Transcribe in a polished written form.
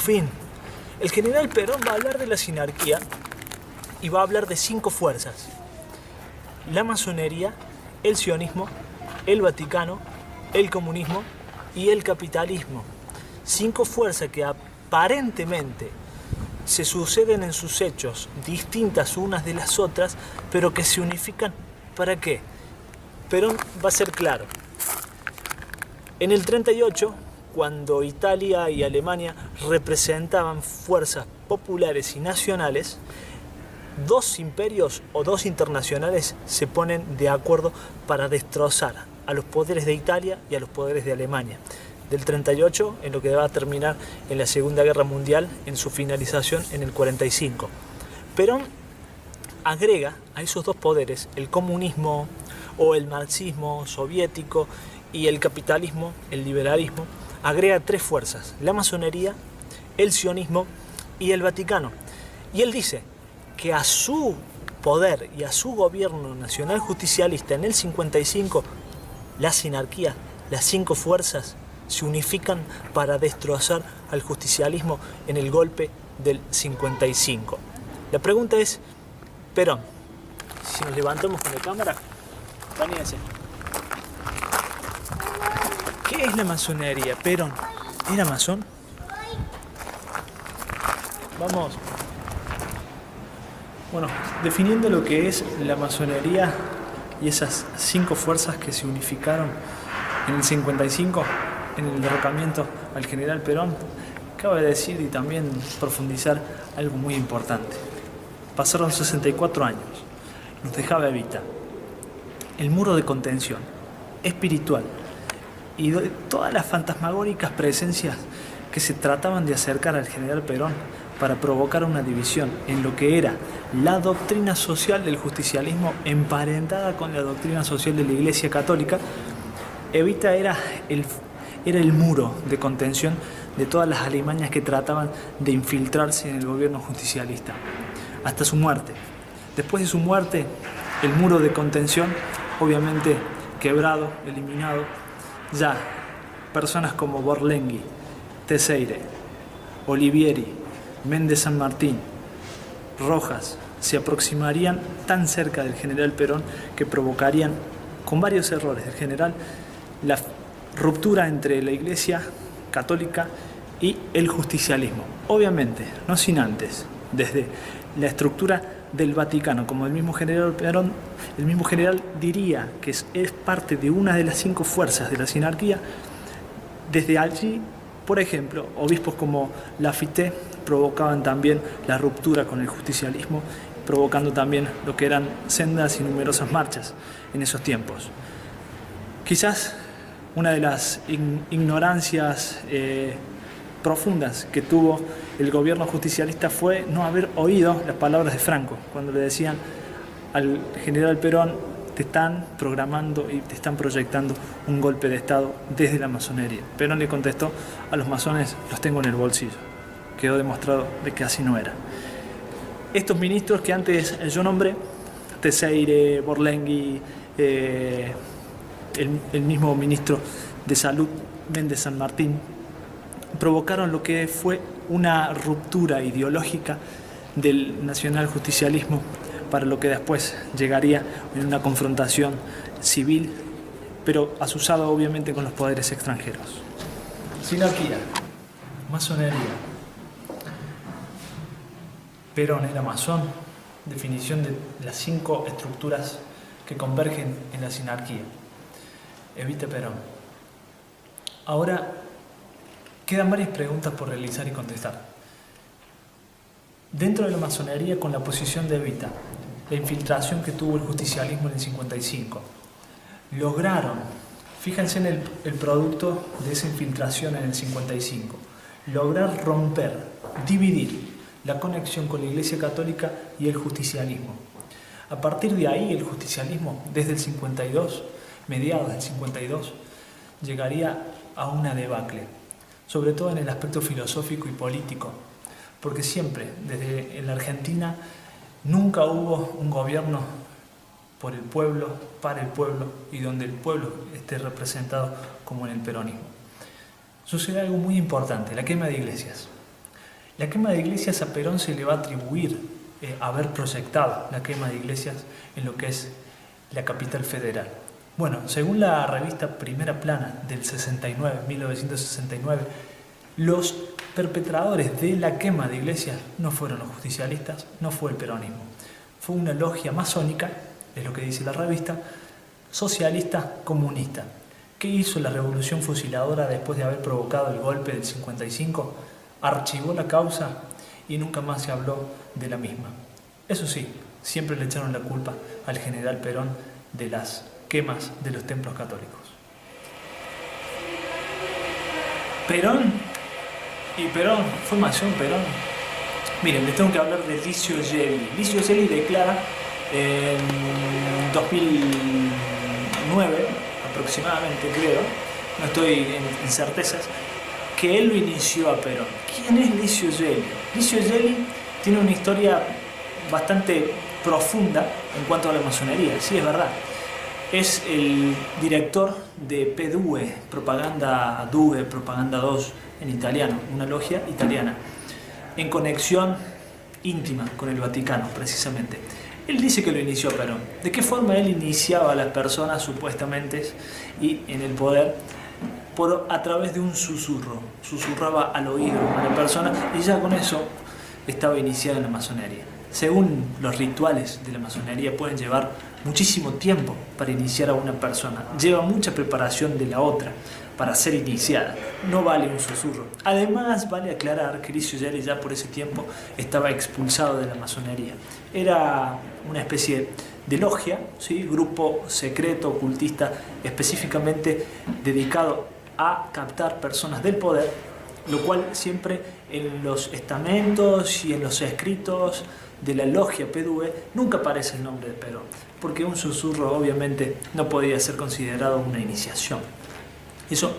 fin. El general Perón va a hablar de la sinarquía y va a hablar de 5 fuerzas: la masonería, el sionismo, el Vaticano, el comunismo y el capitalismo. 5 fuerzas que aparentemente se suceden en sus hechos, distintas unas de las otras, pero que se unifican. ¿Para qué? Perón va a ser claro. En el 38, cuando Italia y Alemania representaban fuerzas populares y nacionales, 2 imperios o 2 internacionales se ponen de acuerdo para destrozar a los poderes de Italia y a los poderes de Alemania. Del 38 en lo que va a terminar en la Segunda Guerra Mundial, en su finalización en el 45. Perón agrega a esos 2 poderes, el comunismo o el marxismo soviético y el capitalismo, el liberalismo, agrega 3 fuerzas: la masonería, el sionismo y el Vaticano. Y él dice que a su poder y a su gobierno nacional justicialista en el 55, la sinarquía, las 5 fuerzas, se unifican para destrozar al justicialismo en el golpe del 55. La pregunta es, Perón, si nos levantamos con la cámara, bañese. ¿Qué es la masonería? Perón, ¿era masón? Vamos. Bueno, definiendo lo que es la masonería y esas 5 fuerzas que se unificaron en el 55, en el derrocamiento al general Perón, cabe decir y también profundizar algo muy importante. Pasaron 64 años, nos dejaba Evita el muro de contención espiritual y todas las fantasmagóricas presencias que se trataban de acercar al general Perón para provocar una división en lo que era la doctrina social del justicialismo emparentada con la doctrina social de la Iglesia Católica. Evita era el muro de contención de todas las alimañas que trataban de infiltrarse en el gobierno justicialista, hasta su muerte. Después de su muerte, el muro de contención, obviamente quebrado, eliminado. Ya personas como Borlenghi, Teixeira, Olivieri, Méndez San Martín, Rojas, se aproximarían tan cerca del general Perón que provocarían, con varios errores del general, la ruptura entre la Iglesia Católica y el justicialismo. Obviamente, no sin antes, desde la estructura del Vaticano, como el mismo general Perón, el mismo general diría que es parte de una de las 5 fuerzas de la sinarquía. Desde allí, por ejemplo, obispos como Lafité provocaban también la ruptura con el justicialismo, provocando también lo que eran sendas y numerosas marchas en esos tiempos. Quizás una de las ignorancias profundas que tuvo el gobierno justicialista fue no haber oído las palabras de Franco, cuando le decían al general Perón: te están programando y te están proyectando un golpe de Estado desde la masonería. Perón le contestó: a los masones los tengo en el bolsillo. Quedó demostrado de que así no era. Estos ministros que antes yo nombré, Teixeira, Borlenghi, el mismo ministro de Salud, Méndez San Martín, provocaron lo que fue una ruptura ideológica del nacionaljusticialismo para lo que después llegaría en una confrontación civil, pero asusada obviamente con los poderes extranjeros. Sinarquía, masonería. Perón era masón, definición de las 5 estructuras que convergen en la sinarquía. Evita Perón. Ahora quedan varias preguntas por realizar y contestar. Dentro de la masonería, con la posición de Evita, la infiltración que tuvo el justicialismo en el 55, lograron, fíjense en el producto de esa infiltración en el 55, lograr romper, dividir la conexión con la Iglesia Católica y el justicialismo. A partir de ahí, el justicialismo, desde el 52, mediados del 52, llegaría a una debacle, sobre todo en el aspecto filosófico y político, porque siempre, desde en la Argentina, nunca hubo un gobierno por el pueblo, para el pueblo y donde el pueblo esté representado como en el peronismo. Sucede algo muy importante, la quema de iglesias. La quema de iglesias a Perón se le va a atribuir haber proyectado la quema de iglesias en lo que es la capital federal. Bueno, según la revista Primera Plana del 69, 1969, los perpetradores de la quema de iglesias no fueron los justicialistas, no fue el peronismo. Fue una logia masónica, es lo que dice la revista, socialista comunista. ¿Qué hizo la revolución fusiladora después de haber provocado el golpe del 55? Archivó la causa y nunca más se habló de la misma. Eso sí, siempre le echaron la culpa al general Perón de las quemas de los templos católicos. Perón fue masón. Perón. Miren, les tengo que hablar de Licio Gelli. Licio Gelli declara en 2009, aproximadamente creo, no estoy en certezas, que él lo inició a Perón. ¿Quién es Licio Gelli? Licio Gelli tiene una historia bastante profunda en cuanto a la masonería, sí, es verdad. Es el director de P2, Propaganda 2, Propaganda 2 en italiano, una logia italiana, en conexión íntima con el Vaticano, precisamente. Él dice que lo inició Perón. ¿De qué forma él iniciaba a las personas supuestamente y en el poder? A través de un susurro. Susurraba al oído a la persona y ya con eso estaba iniciada en la masonería. Según los rituales de la masonería pueden llevar muchísimo tiempo para iniciar a una persona. Lleva mucha preparación de la otra para ser iniciada. No vale un susurro. Además, vale aclarar que Licio Gelli ya por ese tiempo estaba expulsado de la masonería. Era una especie de logia, ¿sí? Grupo secreto, ocultista, específicamente dedicado a captar personas del poder, lo cual siempre en los estamentos y en los escritos de la logia P2 nunca aparece el nombre de Perón, porque un susurro obviamente no podía ser considerado una iniciación. Eso